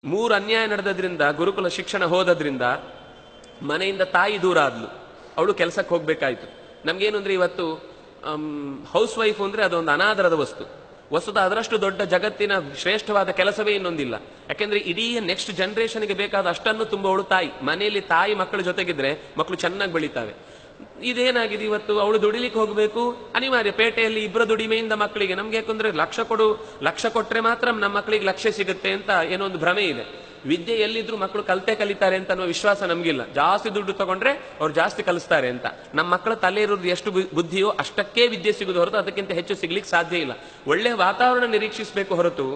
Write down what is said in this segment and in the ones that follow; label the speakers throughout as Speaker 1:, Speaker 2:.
Speaker 1: ಮೂರು ಅನ್ಯಾಯ ನಡೆದ್ರಿಂದ ಗುರುಕುಲ ಶಿಕ್ಷಣ ಹೋದ್ರಿಂದ ಮನೆಯಿಂದ ತಾಯಿ ದೂರ ಆದ್ಲು, ಅವಳು ಕೆಲಸಕ್ಕೆ ಹೋಗ್ಬೇಕಾಯ್ತು. ನಮ್ಗೇನು ಅಂದ್ರೆ ಇವತ್ತು ಹೌಸ್ ವೈಫ್ ಅಂದ್ರೆ ಅದೊಂದು ಅನಾದರದ ವಸ್ತು. ವಸ್ತುತ ಅದರಷ್ಟು ದೊಡ್ಡ ಜಗತ್ತಿನ ಶ್ರೇಷ್ಠವಾದ ಕೆಲಸವೇ ಇನ್ನೊಂದಿಲ್ಲ. ಯಾಕೆಂದ್ರೆ ಇಡೀ ನೆಕ್ಸ್ಟ್ ಜನರೇಷನ್ಗೆ ಬೇಕಾದ ಅಷ್ಟನ್ನು ತುಂಬವಳು ತಾಯಿ. ಮನೆಯಲ್ಲಿ ತಾಯಿ ಮಕ್ಕಳ ಜೊತೆಗಿದ್ರೆ ಮಕ್ಕಳು ಚೆನ್ನಾಗಿ ಬೆಳೀತಾವೆ. ಇದೇನಾಗಿದೆ ಇವತ್ತು, ಅವಳು ದುಡಿಲಿಕ್ಕೆ ಹೋಗ್ಬೇಕು, ಅನಿವಾರ್ಯ. ಪೇಟೆಯಲ್ಲಿ ಇಬ್ಬರ ದುಡಿಮೆಯಿಂದ ಮಕ್ಕಳಿಗೆ, ನಮ್ಗೆ ಯಾಕಂದ್ರೆ ಲಕ್ಷ ಕೊಟ್ರೆ ಮಾತ್ರ ನಮ್ಮ ಮಕ್ಕಳಿಗೆ ಲಕ್ಷ್ಯ ಸಿಗುತ್ತೆ ಅಂತ ಏನೋ ಒಂದು ಭ್ರಮೆ ಇದೆ. ವಿದ್ಯೆ ಎಲ್ಲಿದ್ರು ಮಕ್ಕಳು ಕಲಿತಾರೆ ಅಂತ ಅನ್ನೋ ವಿಶ್ವಾಸ ನಮ್ಗಿಲ್ಲ. ಜಾಸ್ತಿ ದುಡ್ಡು ತಗೊಂಡ್ರೆ ಅವ್ರು ಜಾಸ್ತಿ ಕಲಿಸ್ತಾರೆ ಅಂತ. ನಮ್ಮ ಮಕ್ಕಳ ತಲೆ ಇರೋದು ಎಷ್ಟು ಬುದ್ಧಿಯೋ ಅಷ್ಟಕ್ಕೆ ವಿದ್ಯೆ ಸಿಗುದು ಹೊರತು ಅದಕ್ಕಿಂತ ಹೆಚ್ಚು ಸಿಗ್ಲಿಕ್ಕೆ ಸಾಧ್ಯ ಇಲ್ಲ. ಒಳ್ಳೆ ವಾತಾವರಣ ನಿರೀಕ್ಷಿಸಬೇಕು ಹೊರತು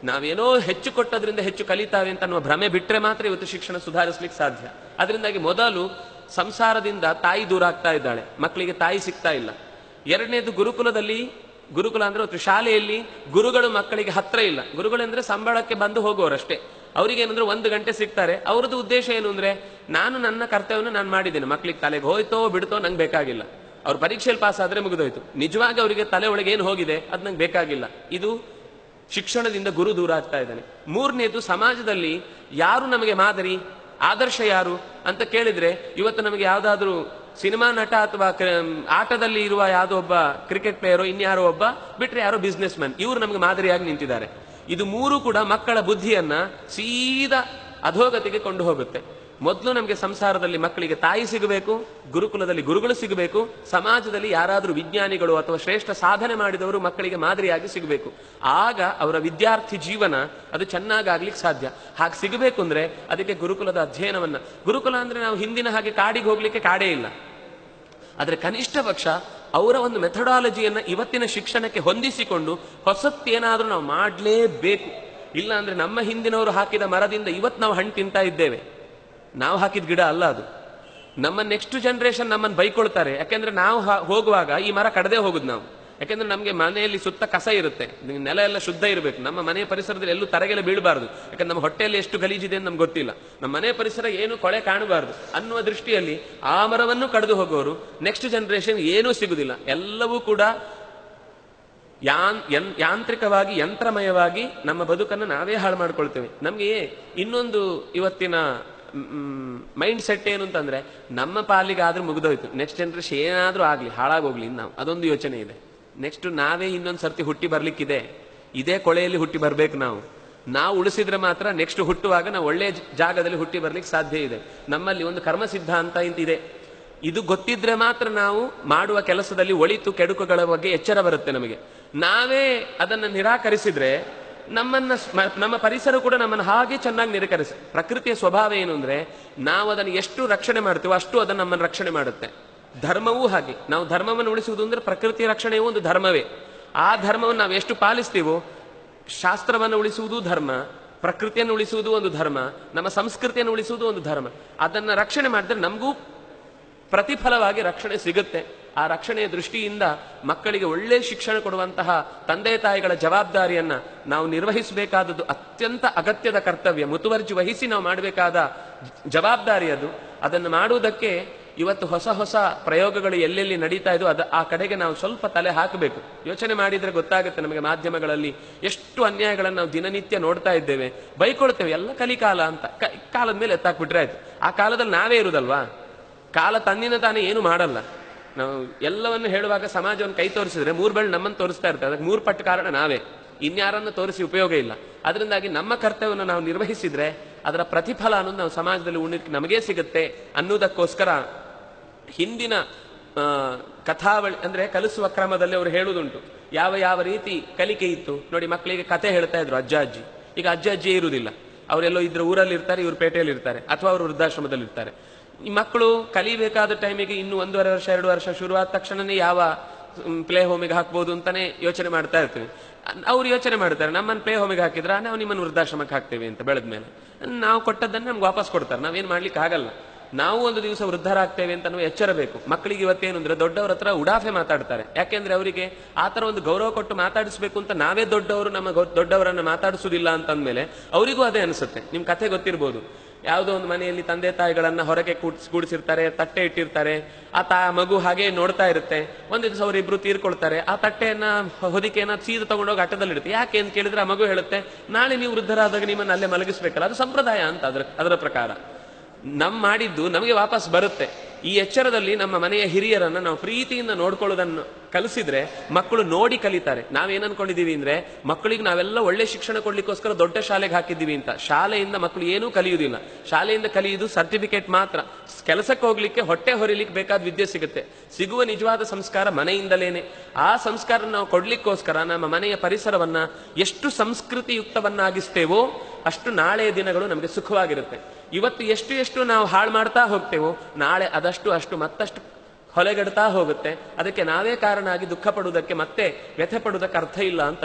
Speaker 1: ನಾವೇನೋ ಹೆಚ್ಚು ಕೊಟ್ಟದ್ರಿಂದ ಹೆಚ್ಚು ಕಲಿತಾವೆ ಅಂತ ಅನ್ನುವ ಭ್ರಮೆ ಬಿಟ್ರೆ ಮಾತ್ರ ಇವತ್ತು ಶಿಕ್ಷಣ ಸುಧಾರಿಸ್ಲಿಕ್ಕೆ ಸಾಧ್ಯ. ಅದರಿಂದಾಗಿ ಮೊದಲು ಸಂಸಾರದಿಂದ ತಾಯಿ ದೂರ ಆಗ್ತಾ ಇದ್ದಾಳೆ, ಮಕ್ಕಳಿಗೆ ತಾಯಿ ಸಿಗ್ತಾ ಇಲ್ಲ. ಎರಡನೇದು ಗುರುಕುಲ ಅಂದ್ರೆ ಒಂದು ಶಾಲೆಯಲ್ಲಿ ಗುರುಗಳು ಮಕ್ಕಳಿಗೆ ಹತ್ರ ಇಲ್ಲ. ಗುರುಗಳಂದ್ರೆ ಸಂಬಳಕ್ಕೆ ಬಂದು ಹೋಗೋರಷ್ಟೇ. ಅವ್ರಿಗೇನಂದ್ರೆ 1 ಗಂಟೆ ಸಿಗ್ತಾರೆ. ಅವ್ರದ್ದು ಉದ್ದೇಶ ಏನು ಅಂದ್ರೆ, ನಾನು ನನ್ನ ಕರ್ತವ್ಯವನ್ನು ನಾನು ಮಾಡಿದ್ದೇನೆ, ಮಕ್ಕಳಿಗೆ ತಲೆಗೆ ಹೋಯ್ತೋ ಬಿಡ್ತೋ ನಂಗೆ ಬೇಕಾಗಿಲ್ಲ, ಅವ್ರ ಪರೀಕ್ಷೆಯಲ್ಲಿ ಪಾಸ್ ಆದ್ರೆ ಮುಗಿದೋಯ್ತು. ನಿಜವಾಗಿ ಅವರಿಗೆ ತಲೆ ಒಳಗೆ ಏನು ಹೋಗಿದೆ ಅದು ನಂಗೆ ಬೇಕಾಗಿಲ್ಲ. ಇದು ಶಿಕ್ಷಣದಿಂದ ಗುರು ದೂರ ಆಗ್ತಾ ಇದ್ದಾನೆ. ಮೂರನೇದು, ಸಮಾಜದಲ್ಲಿ ಯಾರು ನಮಗೆ ಮಾದರಿ ಆದರ್ಶ ಯಾರು ಅಂತ ಕೇಳಿದ್ರೆ ಇವತ್ತು ನಮಗೆ ಯಾವ್ದಾದ್ರು ಸಿನಿಮಾ ನಟ ಅಥವಾ ಆಟದಲ್ಲಿ ಇರುವ ಯಾವುದೋ ಒಬ್ಬ ಕ್ರಿಕೆಟ್ ಪ್ಲೇಯರೋ ಇನ್ಯಾರೋ ಒಬ್ಬ ಬಿಟ್ರೆ ಯಾರೋ ಬಿಸ್ನೆಸ್ ಮ್ಯಾನ್, ಇವರು ನಮಗೆ ಮಾದರಿಯಾಗಿ ನಿಂತಿದ್ದಾರೆ. ಇದು ಮೂರು ಕೂಡ ಮಕ್ಕಳ ಬುದ್ಧಿಯನ್ನ ಸೀದಾ ಅಧೋಗತಿಗೆ ಕೊಂಡು ಹೋಗುತ್ತೆ. ಮೊದಲು ನಮಗೆ ಸಂಸಾರದಲ್ಲಿ ಮಕ್ಕಳಿಗೆ ತಾಯಿ ಸಿಗಬೇಕು, ಗುರುಕುಲದಲ್ಲಿ ಗುರುಗಳು ಸಿಗಬೇಕು, ಸಮಾಜದಲ್ಲಿ ಯಾರಾದರೂ ವಿಜ್ಞಾನಿಗಳು ಅಥವಾ ಶ್ರೇಷ್ಠ ಸಾಧನೆ ಮಾಡಿದವರು ಮಕ್ಕಳಿಗೆ ಮಾದರಿಯಾಗಿ ಸಿಗಬೇಕು. ಆಗ ಅವರ ವಿದ್ಯಾರ್ಥಿ ಜೀವನ ಅದು ಚೆನ್ನಾಗಾಗ್ಲಿಕ್ಕೆ ಸಾಧ್ಯ. ಹಾಗೆ ಸಿಗಬೇಕು ಅಂದ್ರೆ ಅದಕ್ಕೆ ಗುರುಕುಲದ ಅಧ್ಯಯನವನ್ನ, ಗುರುಕುಲ ಅಂದ್ರೆ ನಾವು ಹಿಂದಿನ ಹಾಗೆ ಕಾಡಿಗೆ ಹೋಗ್ಲಿಕ್ಕೆ ಕಾಡೇ ಇಲ್ಲ, ಆದ್ರೆ ಕನಿಷ್ಠ ಪಕ್ಷ ಅವರ ಒಂದು ಮೆಥಡಾಲಜಿಯನ್ನ ಇವತ್ತಿನ ಶಿಕ್ಷಣಕ್ಕೆ ಹೊಂದಿಸಿಕೊಂಡು ಹೊಸತ್ತೇನಾದ್ರೂ ನಾವು ಮಾಡಲೇಬೇಕು. ಇಲ್ಲ ಅಂದ್ರೆ ನಮ್ಮ ಹಿಂದಿನವರು ಹಾಕಿದ ಮರದಿಂದ ಇವತ್ತು ನಾವು ಹಣ್ಣು ತಿಂತಾ ಇದ್ದೇವೆ. ನಾವು ಹಾಕಿದ ಗಿಡ ಅಲ್ಲ ಅದು. ನಮ್ಮ ನೆಕ್ಸ್ಟ್ ಜನರೇಷನ್ ನಮ್ಮನ್ನು ಬೈಕೊಳ್ತಾರೆ. ಯಾಕೆಂದ್ರೆ ನಾವು ಹೋಗುವಾಗ ಈ ಮರ ಕಡದೆ ಹೋಗುದು ನಾವು. ಯಾಕೆಂದ್ರೆ ನಮಗೆ ಮನೆಯಲ್ಲಿ ಸುತ್ತ ಕಸ ಇರುತ್ತೆ, ನೆಲ ಎಲ್ಲ ಶುದ್ಧ ಇರಬೇಕು. ನಮ್ಮ ಮನೆಯ ಪರಿಸರದಲ್ಲಿ ಎಲ್ಲೂ ತರಗೆಲ್ಲ ಬೀಳಬಾರ್ದು. ಯಾಕಂದ್ರೆ ನಮ್ಮ ಹೊಟ್ಟೆಯಲ್ಲಿ ಎಷ್ಟು ಗಲೀಜಿದೆ ಅಂತ ನಮ್ಗೆ ಗೊತ್ತಿಲ್ಲ. ನಮ್ಮ ಮನೆ ಪರಿಸರ ಏನು ಕೊಳೆ ಕಾಣಬಾರ್ದು ಅನ್ನುವ ದೃಷ್ಟಿಯಲ್ಲಿ ಆ ಮರವನ್ನು ಕಡಿದು ಹೋಗೋರು ನೆಕ್ಸ್ಟ್ ಜನರೇಷನ್ ಏನೂ ಸಿಗುದಿಲ್ಲ. ಎಲ್ಲವೂ ಕೂಡ ಯಾಂತ್ರಿಕವಾಗಿ ಯಂತ್ರಮಯವಾಗಿ ನಮ್ಮ ಬದುಕನ್ನು ನಾವೇ ಹಾಳು ಮಾಡ್ಕೊಳ್ತೇವೆ. ನಮ್ಗೆ ಇನ್ನೊಂದು ಇವತ್ತಿನ ಮೈಂಡ್ ಸೆಟ್ ಏನು ಅಂತಂದ್ರೆ, ನಮ್ಮ ಪಾಲಿಗೆ ಆದ್ರೂ ಮುಗಿದೋಯ್ತು, ನೆಕ್ಸ್ಟ್ ಜನರೇಷನ್ ಏನಾದ್ರೂ ಆಗ್ಲಿ ಹಾಳಾಗೋಗ್ಲಿ ನಾವು, ಅದೊಂದು ಯೋಚನೆ ಇದೆ. ನೆಕ್ಸ್ಟ್ ನಾವೇ ಇನ್ನೊಂದು ಸರ್ತಿ ಹುಟ್ಟಿ ಬರ್ಲಿಕ್ಕಿದೆ, ಇದೇ ಕೊಳೆಯಲ್ಲಿ ಹುಟ್ಟಿ ಬರ್ಬೇಕು. ನಾವು ಉಳಿಸಿದ್ರೆ ಮಾತ್ರ ನೆಕ್ಸ್ಟ್ ಹುಟ್ಟುವಾಗ ನಾವು ಒಳ್ಳೆಯ ಜಾಗದಲ್ಲಿ ಹುಟ್ಟಿ ಬರ್ಲಿಕ್ಕೆ ಸಾಧ್ಯ ಇದೆ. ನಮ್ಮಲ್ಲಿ ಒಂದು ಕರ್ಮ ಸಿದ್ಧಾಂತ ಇಂತಿದೆ. ಇದು ಗೊತ್ತಿದ್ರೆ ಮಾತ್ರ ನಾವು ಮಾಡುವ ಕೆಲಸದಲ್ಲಿ ಒಳಿತು ಕೆಡುಕುಗಳ ಬಗ್ಗೆ ಎಚ್ಚರ ಬರುತ್ತೆ ನಮಗೆ. ನಾವೇ ಅದನ್ನು ನಿರಾಕರಿಸಿದ್ರೆ ನಮ್ಮ ಪರಿಸರ ಕೂಡ ನಮ್ಮನ್ನು ಹಾಗೆ ಚೆನ್ನಾಗಿ ನಿರಾಕರಿಸಿ. ಪ್ರಕೃತಿಯ ಸ್ವಭಾವ ಏನು ಅಂದ್ರೆ, ನಾವು ಅದನ್ನು ಎಷ್ಟು ರಕ್ಷಣೆ ಮಾಡ್ತೀವೋ ಅಷ್ಟು ಅದನ್ನು ನಮ್ಮನ್ನು ರಕ್ಷಣೆ ಮಾಡುತ್ತೆ. ಧರ್ಮವೂ ಹಾಗೆ. ನಾವು ಧರ್ಮವನ್ನು ಉಳಿಸುವುದು ಅಂದ್ರೆ ಪ್ರಕೃತಿಯ ರಕ್ಷಣೆಯೂ ಒಂದು ಧರ್ಮವೇ. ಆ ಧರ್ಮವನ್ನು ನಾವು ಎಷ್ಟು ಪಾಲಿಸ್ತೀವೋ, ಶಾಸ್ತ್ರವನ್ನು ಉಳಿಸುವುದು ಧರ್ಮ, ಪ್ರಕೃತಿಯನ್ನು ಉಳಿಸುವುದು ಒಂದು ಧರ್ಮ, ನಮ್ಮ ಸಂಸ್ಕೃತಿಯನ್ನು ಉಳಿಸುವುದು ಒಂದು ಧರ್ಮ. ಅದನ್ನ ರಕ್ಷಣೆ ಮಾಡಿದ್ರೆ ನಮಗೂ ಪ್ರತಿಫಲವಾಗಿ ರಕ್ಷಣೆ ಸಿಗುತ್ತೆ. ಆ ರಕ್ಷಣೆಯ ದೃಷ್ಟಿಯಿಂದ ಮಕ್ಕಳಿಗೆ ಒಳ್ಳೆ ಶಿಕ್ಷಣ ಕೊಡುವಂತಹ ತಂದೆ ತಾಯಿಗಳ ಜವಾಬ್ದಾರಿಯನ್ನ ನಾವು ನಿರ್ವಹಿಸಬೇಕಾದದ್ದು ಅತ್ಯಂತ ಅಗತ್ಯದ ಕರ್ತವ್ಯ. ಮುತುವರ್ಜಿ ವಹಿಸಿ ನಾವು ಮಾಡಬೇಕಾದ ಜವಾಬ್ದಾರಿ ಅದು. ಅದನ್ನು ಮಾಡುವುದಕ್ಕೆ ಇವತ್ತು ಹೊಸ ಪ್ರಯೋಗಗಳು ಎಲ್ಲೆಲ್ಲಿ ನಡೀತಾ ಇದೋ ಆ ಕಡೆಗೆ ನಾವು ಸ್ವಲ್ಪ ತಲೆ ಹಾಕಬೇಕು. ಯೋಚನೆ ಮಾಡಿದ್ರೆ ಗೊತ್ತಾಗುತ್ತೆ ನಮಗೆ. ಮಾಧ್ಯಮಗಳಲ್ಲಿ ಎಷ್ಟು ಅನ್ಯಾಯಗಳನ್ನು ನಾವು ದಿನನಿತ್ಯ ನೋಡ್ತಾ ಇದ್ದೇವೆ. ಬೈಕೊಳ್ತೇವೆ, ಎಲ್ಲ ಕಲಿಕಾಲ ಅಂತ. ಕಾಲದ ಮೇಲೆ ಎತ್ತಾಕ್ಬಿಟ್ರೆ ಆಯ್ತು. ಆ ಕಾಲದಲ್ಲಿ ನಾವೇ ಇರುದಲ್ವಾ. ಕಾಲ ತನ್ನಿನ ತಾನೇ ಏನು ಮಾಡಲ್ಲ. ನಾವು ಎಲ್ಲವನ್ನು ಹೇಳುವಾಗ ಸಮಾಜವನ್ನು ಕೈ ತೋರಿಸಿದ್ರೆ 3 ಬೆರಳು ನಮ್ಮನ್ನು ತೋರಿಸ್ತಾ ಇರ್ತದೆ. ಅದಕ್ಕೆ 3 ಪಟ್ಟು ಕಾರಣ ನಾವೇ, ಇನ್ಯಾರನ್ನು ತೋರಿಸಿ ಉಪಯೋಗ ಇಲ್ಲ. ಅದರಿಂದಾಗಿ ನಮ್ಮ ಕರ್ತವ್ಯವನ್ನು ನಾವು ನಿರ್ವಹಿಸಿದ್ರೆ ಅದರ ಪ್ರತಿಫಲ ಅನ್ನೋದು ನಾವು ಸಮಾಜದಲ್ಲಿ ಉಣ್ಣಕ್ಕೆ ನಮಗೇ ಸಿಗುತ್ತೆ ಅನ್ನೋದಕ್ಕೋಸ್ಕರ ಹಿಂದಿನ ಕಥಾವಳಿ ಅಂದ್ರೆ ಕಲಿಸುವ ಕ್ರಮದಲ್ಲಿ ಅವರು ಹೇಳುವುದುಂಟು. ಯಾವ ರೀತಿ ಕಲಿಕೆ ಇತ್ತು ನೋಡಿ. ಮಕ್ಕಳಿಗೆ ಕಥೆ ಹೇಳ್ತಾ ಇದ್ರು ಅಜ್ಜ ಅಜ್ಜಿ. ಈಗ ಅಜ್ಜ ಅಜ್ಜಿ ಇರುವುದಿಲ್ಲ, ಅವರೆಲ್ಲೋ ಇದ್ರ ಊರಲ್ಲಿ ಇರ್ತಾರೆ, ಇವ್ರು ಪೇಟೆಯಲ್ಲಿ ಇರ್ತಾರೆ, ಅಥವಾ ಅವರು ವೃದ್ಧಾಶ್ರಮದಲ್ಲಿ ಇರ್ತಾರೆ. ಈ ಮಕ್ಕಳು ಕಲಿಬೇಕಾದ ಟೈಮಿಗೆ ಇನ್ನು 1.5 ವರ್ಷ 2 ವರ್ಷ ಶುರುವಾದ ತಕ್ಷಣನೇ ಯಾವ ಪ್ಲೇ ಹೋಮಿಗೆ ಹಾಕ್ಬೋದು ಅಂತಾನೆ ಯೋಚನೆ ಮಾಡ್ತಾ ಇರ್ತೀವಿ. ಅವ್ರು ಯೋಚನೆ ಮಾಡ್ತಾರೆ, ನಮ್ಮನ್ನು ಪ್ಲೇ ಹೋಮಿಗೆ ಹಾಕಿದ್ರ ನಾವು ನಿಮ್ಮನ್ನು ವೃದ್ಧಾಶ್ರಮಕ್ಕೆ ಹಾಕ್ತೇವೆ ಅಂತ. ಬೆಳೆದ ಮೇಲೆ ನಾವು ಕೊಟ್ಟದ್ದನ್ನು ನಮ್ಗೆ ವಾಪಸ್ ಕೊಡ್ತಾರೆ, ನಾವೇನ್ ಮಾಡ್ಲಿಕ್ಕೆ ಆಗಲ್ಲ. ನಾವು ಒಂದು ದಿವಸ ವೃದ್ಧರಾಗ್ತೇವೆ ಅಂತ ನಾವು ಎಚ್ಚರಬೇಕು. ಮಕ್ಕಳಿಗೆ ಇವತ್ತೇನು ಅಂದ್ರೆ ದೊಡ್ಡವರ ಹತ್ರ ಉಡಾಫೆ ಮಾತಾಡ್ತಾರೆ. ಯಾಕೆಂದ್ರೆ ಅವರಿಗೆ ಆತರ ಒಂದು ಗೌರವ ಕೊಟ್ಟು ಮಾತಾಡಿಸ್ಬೇಕು ಅಂತ ನಾವೇ ದೊಡ್ಡವರು ನಮ್ಮ ದೊಡ್ಡವರನ್ನ ಮಾತಾಡಿಸುವುದಿಲ್ಲ ಅಂತಂದ್ಮೇಲೆ ಅವರಿಗೂ ಅದೇ ಅನಿಸುತ್ತೆ. ನಿಮ್ ಕಥೆ ಗೊತ್ತಿರ್ಬೋದು, ಯಾವುದೋ ಒಂದು ಮನೆಯಲ್ಲಿ ತಂದೆ ತಾಯಿಗಳನ್ನ ಹೊರಗೆ ಕೂಡಿಸಿರ್ತಾರೆ, ತಟ್ಟೆ ಇಟ್ಟಿರ್ತಾರೆ, ಮಗು ಹಾಗೆ ನೋಡ್ತಾ ಇರುತ್ತೆ. ಒಂದ್ ದಿವಸ ಅವರಿಬ್ರು ತೀರ್ಕೊಳ್ತಾರೆ. ಆ ತಟ್ಟೆಯನ್ನ ಹೊದಿಕೆಯನ್ನ ಸೀದಾ ತಗೊಂಡೋಗಿ ಆಟದಲ್ಲಿಡುತ್ತೆ. ಯಾಕೆ ಅಂತ ಕೇಳಿದ್ರೆ ಆ ಮಗು ಹೇಳುತ್ತೆ, ನಾಳೆ ನೀವು ವೃದ್ಧರಾದಾಗ ನಿಮ್ಮನ್ನ ಅಲ್ಲೇ ಮಲಗಿಸ್ಬೇಕಲ್ಲ, ಅದು ಸಂಪ್ರದಾಯ ಅಂತ ಅದರ ಪ್ರಕಾರ ಮಾಡಿದ್ದು ನಮಗೆ ವಾಪಸ್ ಬರುತ್ತೆ. ಈ ಎಚ್ಚರದಲ್ಲಿ ನಮ್ಮ ಮನೆಯ ಹಿರಿಯರನ್ನ ನಾವು ಪ್ರೀತಿಯಿಂದ ನೋಡ್ಕೊಳ್ಳೋದನ್ನು ಕಲಿಸಿದ್ರೆ ಮಕ್ಕಳು ನೋಡಿ ಕಲಿತಾರೆ. ನಾವೇನ್ ಅನ್ಕೊಂಡಿದೀವಿ ಅಂದ್ರೆ ಮಕ್ಕಳಿಗೆ ನಾವೆಲ್ಲ ಒಳ್ಳೆ ಶಿಕ್ಷಣ ಕೊಡ್ಲಿಕ್ಕೋಸ್ಕರ ದೊಡ್ಡ ಶಾಲೆಗೆ ಹಾಕಿದ್ದೀವಿ ಅಂತ. ಶಾಲೆಯಿಂದ ಮಕ್ಕಳು ಏನೂ ಕಲಿಯುವುದಿಲ್ಲ. ಶಾಲೆಯಿಂದ ಕಲಿಯುವುದು ಸರ್ಟಿಫಿಕೇಟ್ ಮಾತ್ರ. ಕೆಲಸಕ್ಕೆ ಹೋಗ್ಲಿಕ್ಕೆ, ಹೊಟ್ಟೆ ಹೊರಿಲಿಕ್ಕೆ ಬೇಕಾದ ವಿದ್ಯೆ ಸಿಗುತ್ತೆ. ಸಿಗುವ ನಿಜವಾದ ಸಂಸ್ಕಾರ ಮನೆಯಿಂದಲೇನೆ. ಆ ಸಂಸ್ಕಾರ ನಾವು ಕೊಡ್ಲಿಕ್ಕೋಸ್ಕರ ನಮ್ಮ ಮನೆಯ ಪರಿಸರವನ್ನ ಎಷ್ಟು ಸಂಸ್ಕೃತಿಯುಕ್ತವನ್ನಾಗಿಸ್ತೇವೋ ಅಷ್ಟು ನಾಳೆಯ ದಿನಗಳು ನಮಗೆ ಸುಖವಾಗಿರುತ್ತೆ. ಇವತ್ತು ಎಷ್ಟು ನಾವು ಹಾಳು ಮಾಡ್ತಾ ಹೋಗ್ತೇವೋ ನಾಳೆ ಅಷ್ಟು ಮತ್ತಷ್ಟು ಹೊಲೆಗಡ್ತಾ ಹೋಗುತ್ತೆ. ಅದಕ್ಕೆ ನಾವೇ ಕಾರಣ ಆಗಿ ದುಃಖ ಪಡುವುದಕ್ಕೆ, ಮತ್ತೆ ವ್ಯಥೆ ಪಡುವುದಕ್ಕೆ ಅರ್ಥ ಇಲ್ಲ ಅಂತ